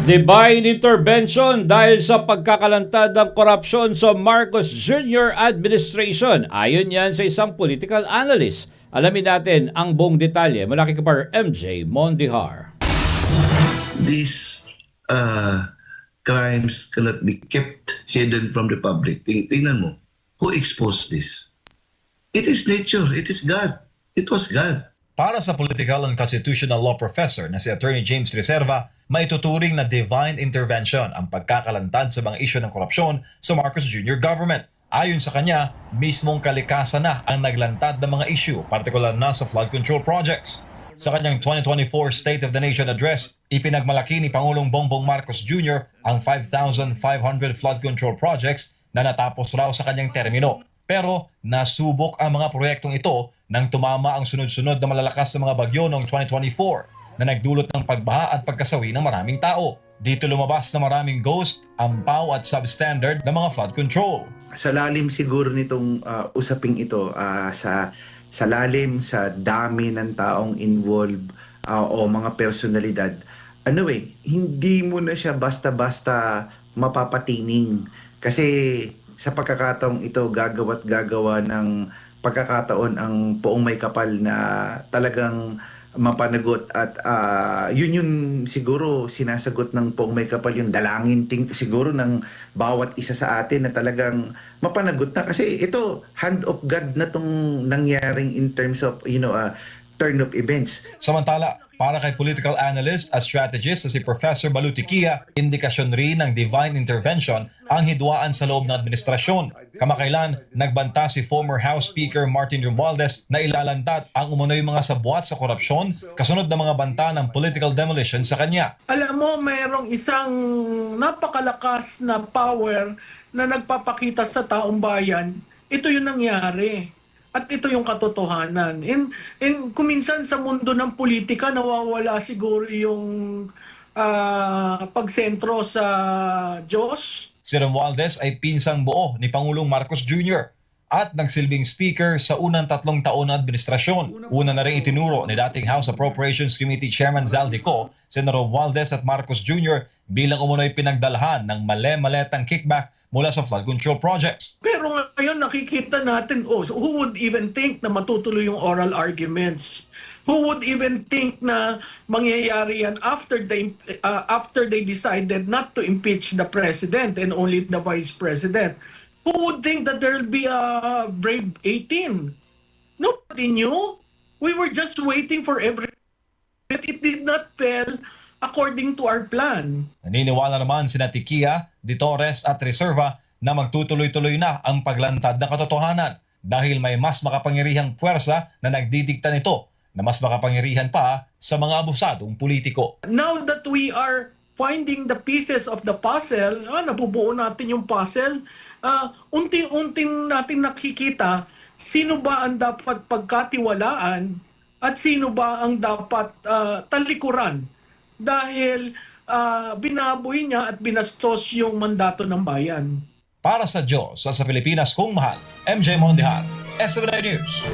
Divine intervention dahil sa pagkakalantad ng korupsyon sa Marcos Jr. administration. Ayon yan sa isang political analyst. Alamin natin ang buong detalye mula kay Kapar MJ Mondihar. These crimes cannot be kept hidden from the public. Tingnan mo, who exposed this? It is nature. It is God. It was God. Para sa political and constitutional law professor na si Attorney James Reserva, maituturing na divine intervention ang pagkakalantad sa mga isyu ng korupsyon sa Marcos Jr. government. Ayon sa kanya, mismong kalikasan na ang naglantad ng mga isyu, partikular na sa flood control projects. Sa kanyang 2024 State of the Nation Address, ipinagmalaki ni Pangulong Bongbong Marcos Jr. ang 5,500 flood control projects na natapos raw sa kanyang termino. Pero nasubok ang mga proyektong ito nang tumama ang sunod-sunod na malalakas na mga bagyo noong 2024 na nagdulot ng pagbaha at pagkasawi ng maraming tao. Dito lumabas na maraming ghost, ampaw at substandard na mga flood control. Sa lalim siguro nitong usaping ito, sa lalim, sa dami ng taong involved o mga personalidad, hindi mo na siya basta-basta mapapatining. Kasi sa pagkakataong ito, gagawa ng pagkakataon ang poong may kapal na talagang mapanagot at yun siguro sinasagot ng poong may kapal, yung dalangin siguro ng bawat isa sa atin na talagang mapanagot na, kasi ito hand of God na tong nangyaring in terms of turn of events. Samantala, para kay political analyst at strategist na si Professor Balutiquia, indikasyon rin ng divine intervention ang hidwaan sa loob ng administrasyon. Kamakailan, nagbanta si former House Speaker Martin Romualdez na ilalantat ang umunoy mga sabwat sa korupsyon kasunod ng mga banta ng political demolition sa kanya. Alam mo, mayroong isang napakalakas na power na nagpapakita sa taong bayan. Ito yung nangyari. At ito yung katotohanan. And kuminsan sa mundo ng politika, nawawala siguro yung pagsentro sa Diyos. Si Romualdez ay pinsang buo ni Pangulong Marcos Jr. at nagsilbing speaker sa unang 3 taon na administrasyon. Una na rin itinuro ni dating House Appropriations Committee Chairman Zaldico, Senator Romualdez at Marcos Jr. bilang umunoy pinagdalhan ng male-maletang kickback mula sa flood control projects. Pero ngayon nakikita natin, so who would even think na matutuloy yung oral arguments? Who would even think na mangyayari yan after they decided not to impeach the president and only the vice president? Who would think that there will be a brave 18? Nobody knew. We were just waiting for everything. It did not fail according to our plan. Naniniwala naman sina Tiquia, Di Torres at Reserva na magtutuloy-tuloy na ang paglantad ng katotohanan dahil may mas makapangyarihang puwersa na nagdidikta nito na mas makapangyarihan pa sa mga abusadong politiko. Now that we are finding the pieces of the puzzle, nabubuo natin yung puzzle, unti-unting natin nakikita sino ba ang dapat pagkatiwalaan at sino ba ang dapat talikuran dahil binaboy niya at binastos yung mandato ng bayan. Para sa Diyos, sa Pilipinas kung mahal, MJ Mondihar, SMNI News.